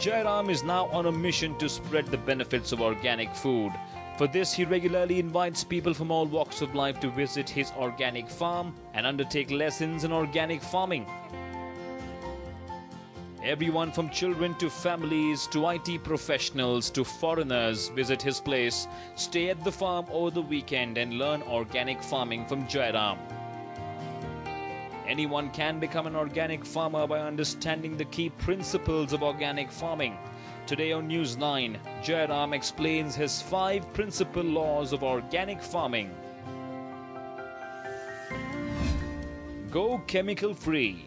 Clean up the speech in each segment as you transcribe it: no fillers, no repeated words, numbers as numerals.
Jairam is now on a mission to spread the benefits of organic food. For this, he regularly invites people from all walks of life to visit his organic farm and undertake lessons in organic farming. Everyone from children to families to IT professionals to foreigners visit his place, stay at the farm over the weekend and learn organic farming from Jairam. Anyone can become an organic farmer by understanding the key principles of organic farming. Today on News 9, Jairam explains his 5 principal laws of organic farming. Go chemical free.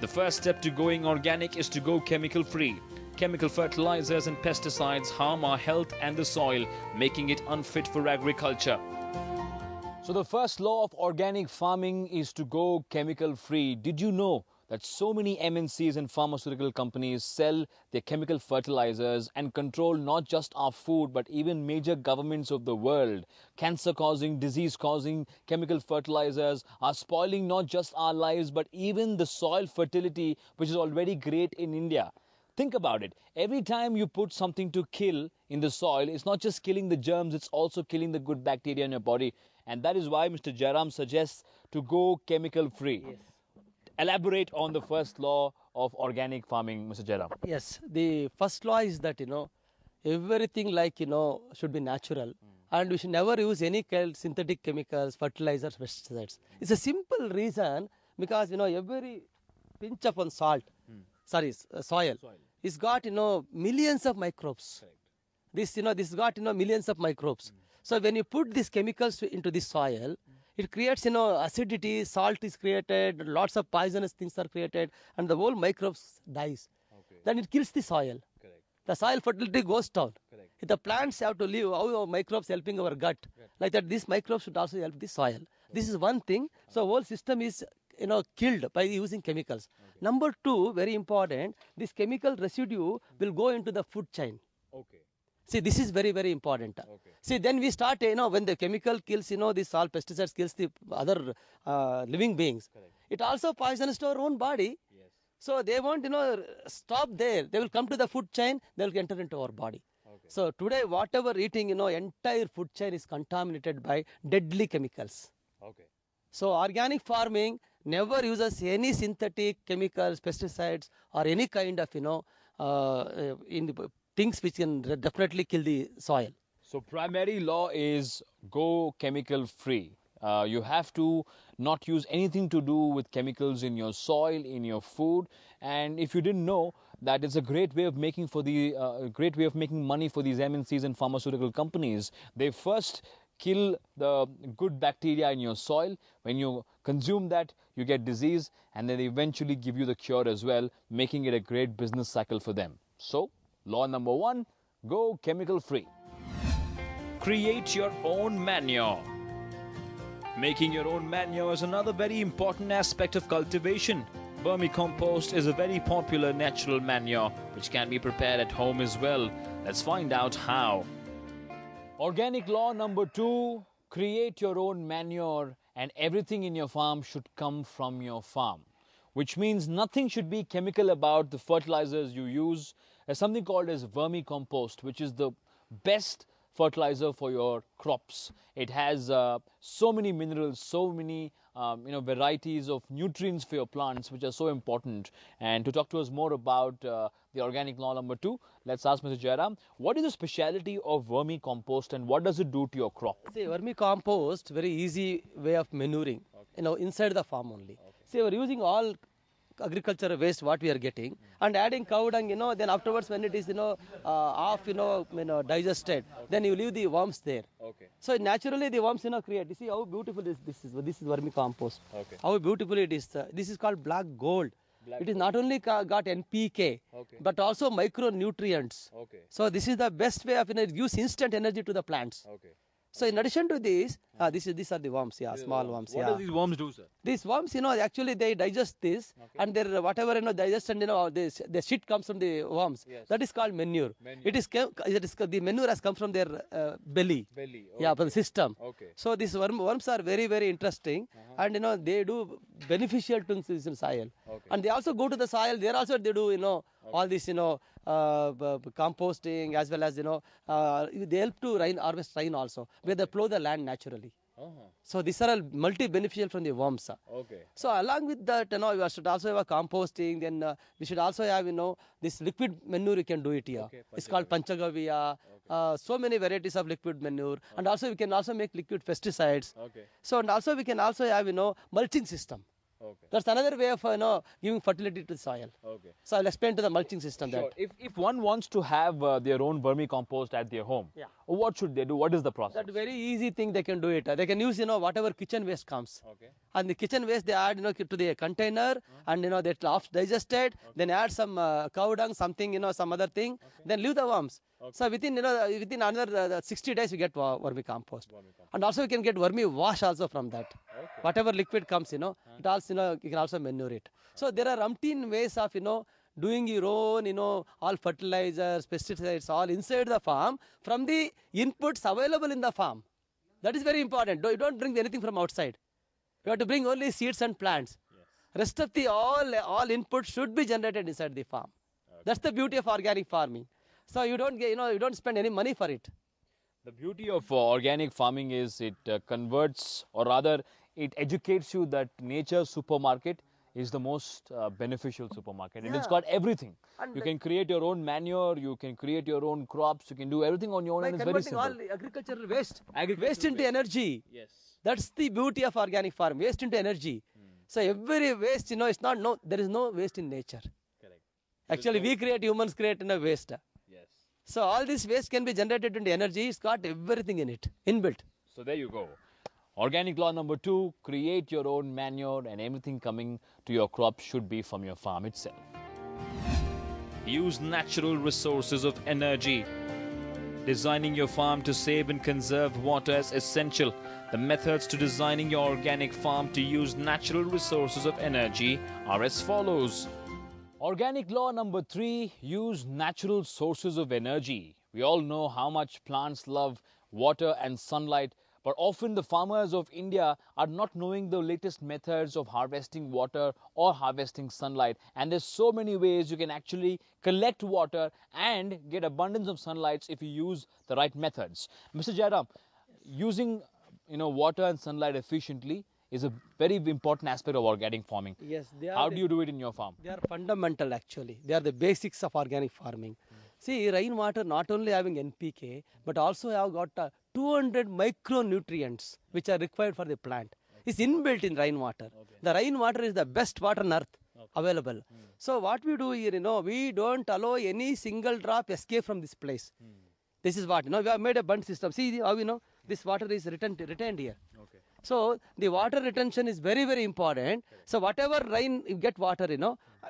The first step to going organic is to go chemical free. Chemical fertilizers and pesticides harm our health and the soil, making it unfit for agriculture. So the first law of organic farming is to go chemical free. Did you know that so many MNCs and pharmaceutical companies sell their chemical fertilizers and control not just our food but even major governments of the world? Cancer-causing, disease-causing chemical fertilizers are spoiling not just our lives but even the soil fertility, which is already great in India. Think about it. Every time you put something to kill in the soil, it's not just killing the germs, it's also killing the good bacteria in your body. And that is why Mr. Jairam suggests to go chemical free. Yes. Elaborate on the first law of organic farming, Mr. Jairam. Yes, the first law is that, everything should be natural. And we should never use any synthetic chemicals, fertilizers, pesticides. It's a simple reason because, every pinch of salt, soil, it's got, millions of microbes. Correct. This got, millions of microbes. So when you put these chemicals into the soil, it creates, acidity, salt is created, lots of poisonous things are created, and the whole microbes dies. Okay. Then it kills the soil. Correct. The soil fertility goes down. Correct. If the plants have to live, how are microbes helping our gut? Like that, these microbes should also help the soil. This is one thing. So whole system is, killed by using chemicals. Number 2, very important, this chemical residue will go into the food chain. Okay. See, this is very, very important. Okay. See, then we start, when the chemical kills, this all pesticides kills the other living beings. Correct. It also poisons to our own body. Yes. So they won't, stop there. They will come to the food chain, they will enter into our body. Okay. So today, whatever eating, entire food chain is contaminated by deadly chemicals. Okay. So organic farming never uses any synthetic chemicals, pesticides, or any kind of, things which can definitely kill the soil. So primary law is go chemical free. You have to not use anything to do with chemicals in your soil, in your food. And if you didn't know, that is a great way of making money for these MNCs and pharmaceutical companies. They first kill the good bacteria in your soil. When you consume that, you get disease, and then they eventually give you the cure as well, making it a great business cycle for them. So, law number 1, go chemical free. Create your own manure. Making your own manure is another very important aspect of cultivation. Vermicompost is a very popular natural manure which can be prepared at home as well. Let's find out how. Organic law number 2, create your own manure, and everything in your farm should come from your farm. Which means nothing should be chemical about the fertilizers you use. There's something called as vermicompost, which is the best fertilizer for your crops. It has so many minerals, so many varieties of nutrients for your plants, which are so important. And to talk to us more about the organic law number 2, let's ask Mr. Jairam, what is the speciality of vermicompost and what does it do to your crop? See, vermicompost, very easy way of manuring, inside the farm only. See, we're using all agricultural waste what we are getting and adding cow dung, then afterwards when it is, digested, then you leave the worms there. Okay. So naturally the worms, create. You see how beautiful this is vermicompost. Okay. How beautiful it is. This is called black gold. It is not only got NPK, Okay. but also micronutrients. Okay. So this is the best way of, it gives instant energy to the plants. Okay. So in addition to this, these are the worms, yeah, small worms, What yeah. does these worms do, sir? These worms, actually they digest this, and their whatever digest, and this the shit comes from the worms. Yes. That is called manure. The manure has come from their belly. Belly. Yeah, from the system. Okay. So these worms are very, very interesting, and they do beneficial to the soil. Okay. And they also go to the soil. There also they do all this composting, as well as they help to harvest rain also, where they plow the land naturally. So these are all multi-beneficial from the worms. Okay. So along with that, we should also have a composting. Then we should also have this liquid manure. You can do it here. Okay, It's called panchagavya. So many varieties of liquid manure, and also we can also make liquid pesticides. Okay. So and also we can also have mulching system. Okay. That's another way of giving fertility to the soil. Okay. So I'll explain to the mulching system Sure. that. If one wants to have their own vermicompost at their home, Yeah. what should they do? What is the process? That very easy thing they can do it. They can use whatever kitchen waste comes. Okay. And the kitchen waste they add to the container, and they half digested. Then add some cow dung, something some other thing. Then leave the worms. So within within another 60 days we get vermicompost. And also we can get vermi wash also from that. Okay. Whatever liquid comes, it also you can also manure it. So there are umpteen ways of doing your own all fertilizers, pesticides, all inside the farm from the inputs available in the farm. That is very important. You don't bring anything from outside. You have to bring only seeds and plants. Yes. Rest of the all inputs should be generated inside the farm. That's the beauty of organic farming. So you don't get, you don't spend any money for it. The beauty of organic farming is it converts, or rather, it educates you that nature's supermarket is the most beneficial supermarket. And it's Yeah. got everything. And You can create your own manure, you can create your own crops, you can do everything on your own, By and it's very converting all simple. agricultural waste, Agricultural waste into energy. Yes. That's the beauty of organic farm. Waste into energy. So every waste, it's not there is no waste in nature. Correct. Actually, humans create waste. Yes. So all this waste can be generated into energy. It's got everything in it, inbuilt. So there you go. Organic law number 2, create your own manure, and everything coming to your crop should be from your farm itself. Use natural resources of energy. Designing your farm to save and conserve water is essential. The methods to designing your organic farm to use natural resources of energy are as follows. Organic law number 3, use natural sources of energy. We all know how much plants love water and sunlight, but often the farmers of India are not knowing the latest methods of harvesting water or harvesting sunlight. And there's so many ways you can actually collect water and get abundance of sunlight if you use the right methods. Mr. Jairam, using water and sunlight efficiently is a very important aspect of organic farming. Yes, they are. How do you do it in your farm? They are fundamental actually. They are the basics of organic farming. See, rainwater not only having NPK, but also have got 200 micronutrients which are required for the plant. It's inbuilt in rainwater. The rainwater is the best water on earth available. So what we do here, we don't allow any single drop escape from this place. This is what, we have made a bunch system. See how this water is retained here. Okay. So the water retention is very, very important. So whatever rain you get water,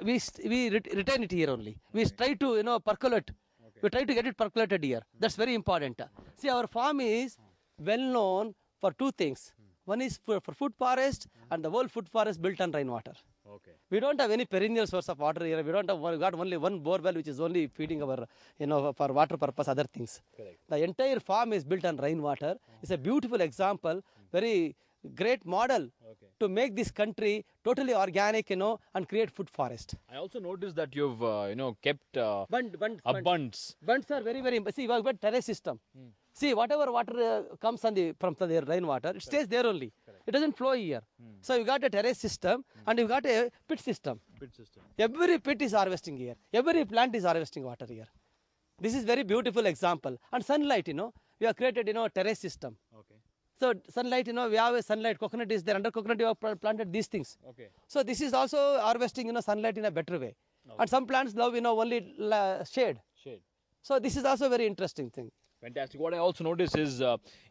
we retain it here only. We try to percolate. We try to get it percolated here. That's very important. See, our farm is well known for two things. One is for food forest, and the whole food forest built on rainwater. Okay. We don't have any perennial source of water here. We got only one bore well which is only feeding our, for water purpose, other things. Correct. The entire farm is built on rainwater. It's a beautiful example, very great model to make this country totally organic, and create food forest. I also noticed that you've, kept Bunds bunds. are very, very, see, we have got terrace system. See, whatever water comes from the rainwater, it stays there only. It doesn't flow here. So you got a terrace system, and you got a pit system. Pit system. Every pit is harvesting here. Every plant is harvesting water here. This is very beautiful example. And sunlight, we have created, terrace system. Okay. So sunlight, we have a sunlight, coconut is there. Under coconut, you have planted these things. Okay. So this is also harvesting, sunlight in a better way. And some plants love, only shade. Shade. So this is also a very interesting thing. Fantastic. What I also notice is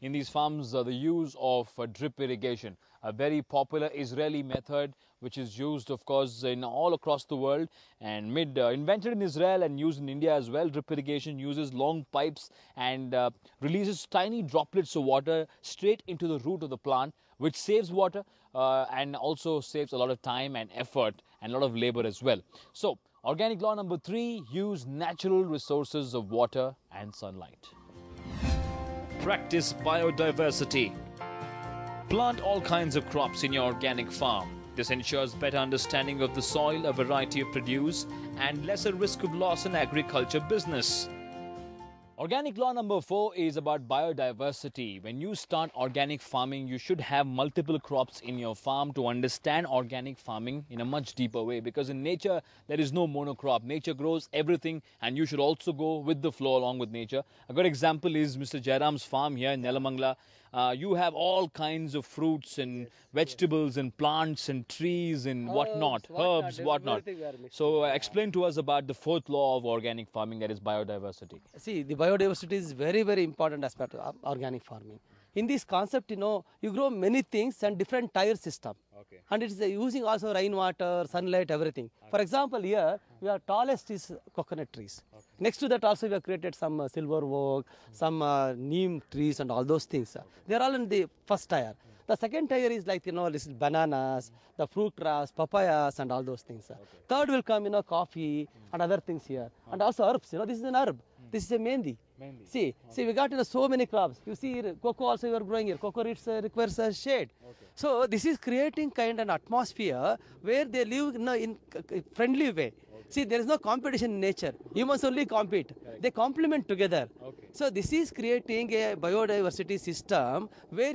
in these farms the use of drip irrigation, a very popular Israeli method which is used, of course, in all across the world and invented in Israel and used in India as well. Drip irrigation uses long pipes and releases tiny droplets of water straight into the root of the plant, which saves water and also saves a lot of time and effort and a lot of labor as well. So, organic law number 3: use natural resources of water and sunlight. Practice biodiversity. Plant all kinds of crops in your organic farm. This ensures better understanding of the soil, a variety of produce, and lesser risk of loss in agriculture business. Organic law number 4 is about biodiversity. When you start organic farming, you should have multiple crops in your farm to understand organic farming in a much deeper way, because in nature there is no monocrop. Nature grows everything and you should also go with the flow along with nature. A good example is Mr. Jairam's farm here in Nelamangala. You have all kinds of fruits and vegetables and plants and trees and whatnot, herbs, whatnot. everything we are mixing. So explain to us about the fourth law of organic farming, that is biodiversity. See, the biodiversity is very, very important aspect of organic farming. In this concept, you grow many things and different tire system. Okay. And it is using also rainwater, sunlight, everything. For example, here we are tallest is coconut trees. Next to that also we have created some silver oak, some neem trees and all those things. They are all in the first tier. The second tier is like, this is bananas, the fruit crops, papayas and all those things. Third will come, coffee and other things here. And also herbs, this is an herb. This is a mehndi. See, we got so many crops. You see here, cocoa also you are growing here. Cocoa requires a shade. So this is creating kind of an atmosphere where they live in a friendly way. See, there is no competition in nature. Humans only compete. They complement together. So this is creating a biodiversity system where,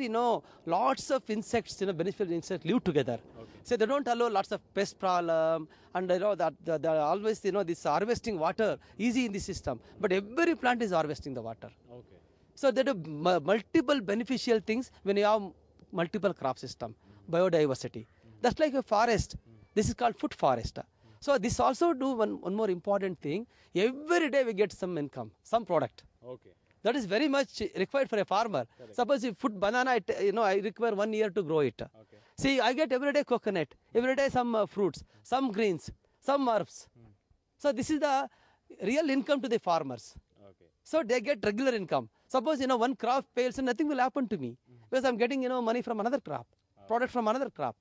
lots of insects, beneficial insects live together. So they don't allow lots of pest problem, and that they are always, this harvesting water easy in the system. But every plant is harvesting the water. So there are multiple beneficial things when you have multiple crop system, biodiversity. That's like a forest. This is called food forest. So this also do one more important thing. Every day we get some income, some product. That is very much required for a farmer. Suppose if put banana, I require 1 year to grow it. See, I get every day coconut, every day some fruits, some greens, some herbs. So this is the real income to the farmers. So they get regular income. Suppose, one crop fails and nothing will happen to me because I'm getting, money from another crop, product from another crop.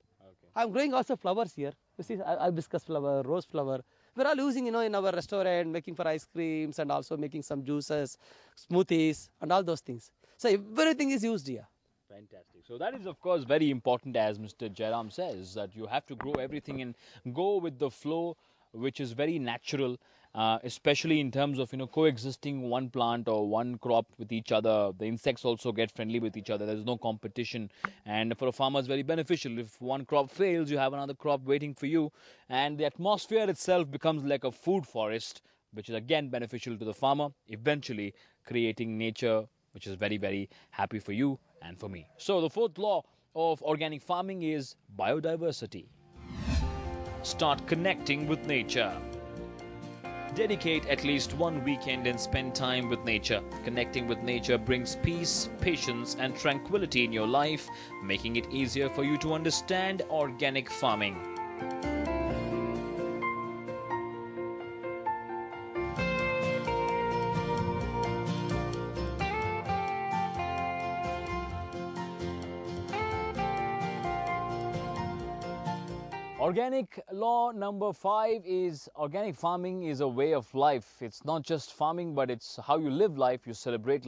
I'm growing also flowers here. You see, hibiscus flower, rose flower. We're all using, in our restaurant, making for ice creams and also making some juices, smoothies and all those things. So everything is used here. Fantastic. So that is, of course, very important, as Mr. Jairam says, that you have to grow everything and go with the flow, which is very natural, especially in terms of, coexisting one plant or one crop with each other. The insects also get friendly with each other. There's no competition. And for a farmer, it's very beneficial. If one crop fails, you have another crop waiting for you. And the atmosphere itself becomes like a food forest, which is again beneficial to the farmer, eventually creating nature which is very, very happy for you and for me. So the fourth law of organic farming is biodiversity. Start connecting with nature. Dedicate at least one weekend and spend time with nature. Connecting with nature brings peace, patience, and tranquility in your life, making it easier for you to understand organic farming. Organic law number 5 is organic farming is a way of life. It's not just farming, but it's how you live life, you celebrate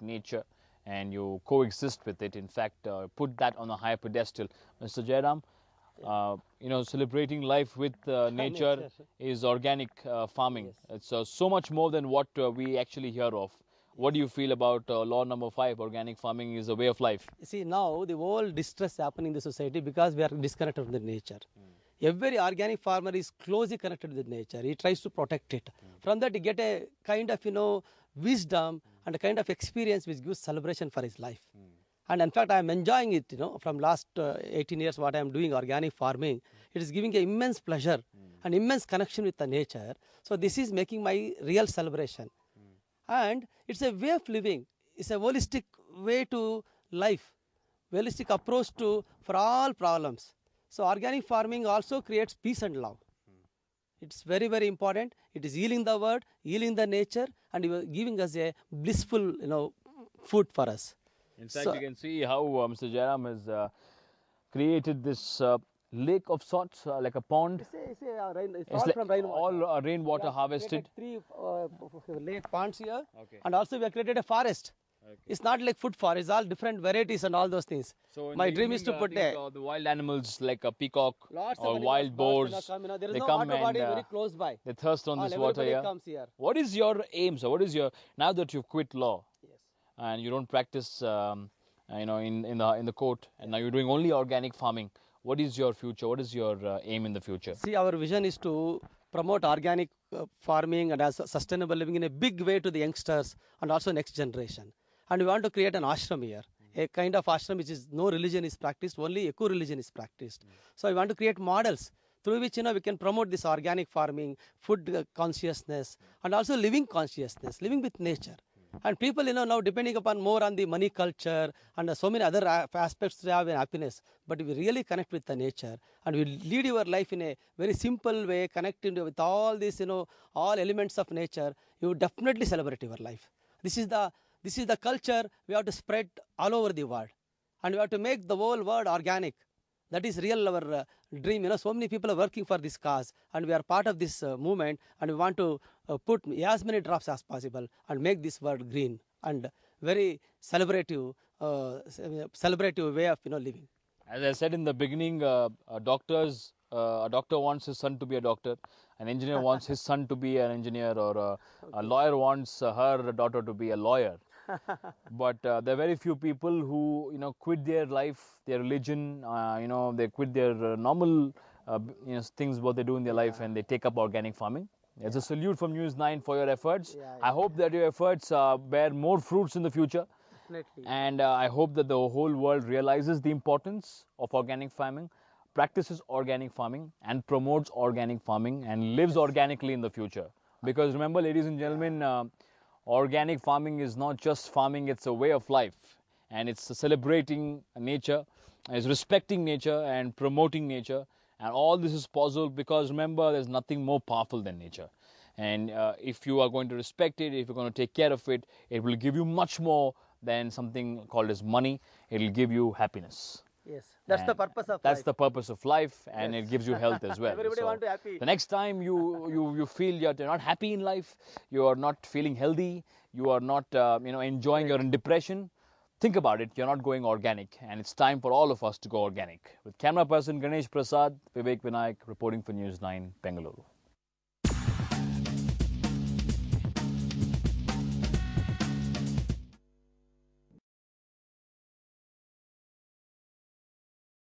nature, and you coexist with it. In fact, put that on a higher pedestal. Mr. Jairam, celebrating life with nature is organic farming. It's so much more than what we actually hear of. What do you feel about law number 5, organic farming is a way of life? See, now the whole distress happening in the society because we are disconnected from the nature. Every organic farmer is closely connected with nature. He tries to protect it. From that, he get a kind of, wisdom and a kind of experience which gives celebration for his life. And in fact, I am enjoying it, from last 18 years what I am doing organic farming. It is giving an immense pleasure and immense connection with the nature. So this is making my real celebration. And it's a way of living. It's a holistic way to life, holistic approach to for all problems. So organic farming also creates peace and love. It's very, very important. It is healing the world, healing the nature, and giving us a blissful, food for us. In fact, So you can see how Mr. Jairam has created this lake of sorts, like a pond. it's It's all like from rainwater. all rainwater harvested. Three lake ponds here, Okay. and also we have created a forest. Okay. It's not like food forest; it's all different varieties and all those things. So in My the dream is to evening, put I think, the wild animals like a peacock lots or of wild animals, boars, come, there is they no come water and body very close by. they thirst on All this water everybody here. comes here. What is your aim, sir? What is your, now that you've quit law Yes. and you don't practice, in the court, and now you're doing only organic farming? What is your future? What is your aim in the future? See, our vision is to promote organic farming and as sustainable living in a big way to the youngsters and also next generation. And we want to create an ashram here, a kind of ashram which is no religion is practiced, only eco-religion is practiced. So I want to create models through which we can promote this organic farming, food consciousness, and also living consciousness, living with nature. And people, now depending upon more on the money culture and so many other aspects to have happiness, but we really connect with the nature and we lead your life in a very simple way, connecting with all these, all elements of nature, you definitely celebrate your life. This is the culture we have to spread all over the world, and we have to make the whole world organic. That is real our dream. So many people are working for this cause, and we are part of this movement, and we want to put as many drops as possible and make this world green and very celebrative way of living. As I said in the beginning, a doctor wants his son to be a doctor, an engineer wants his son to be an engineer, or a lawyer wants her daughter to be a lawyer. But there are very few people who quit their life, their religion, they quit their normal things what they do in their life, and they take up organic farming. It's a salute from News 9 for your efforts. I hope that your efforts bear more fruits in the future. Definitely. And I hope that the whole world realizes the importance of organic farming, practices organic farming, and promotes organic farming, and lives organically in the future. Because remember, ladies and gentlemen, organic farming is not just farming, it's a way of life. And it's celebrating nature, it's respecting nature and promoting nature. And all this is possible because remember, there's nothing more powerful than nature. And if you are going to respect it, if you're going to take care of it, it will give you much more than something called as money. It will give you happiness. Yes, that's the And purpose of that's life. the purpose of life, and Yes. it gives you health as well. Everybody want to happy. The next time you feel you're not happy in life, you are not feeling healthy, you are not enjoying, you're in depression, think about it. You're not going organic, and it's time for all of us to go organic. With camera person Ganesh Prasad, Vivek Vinayak reporting for News 9, Bengaluru.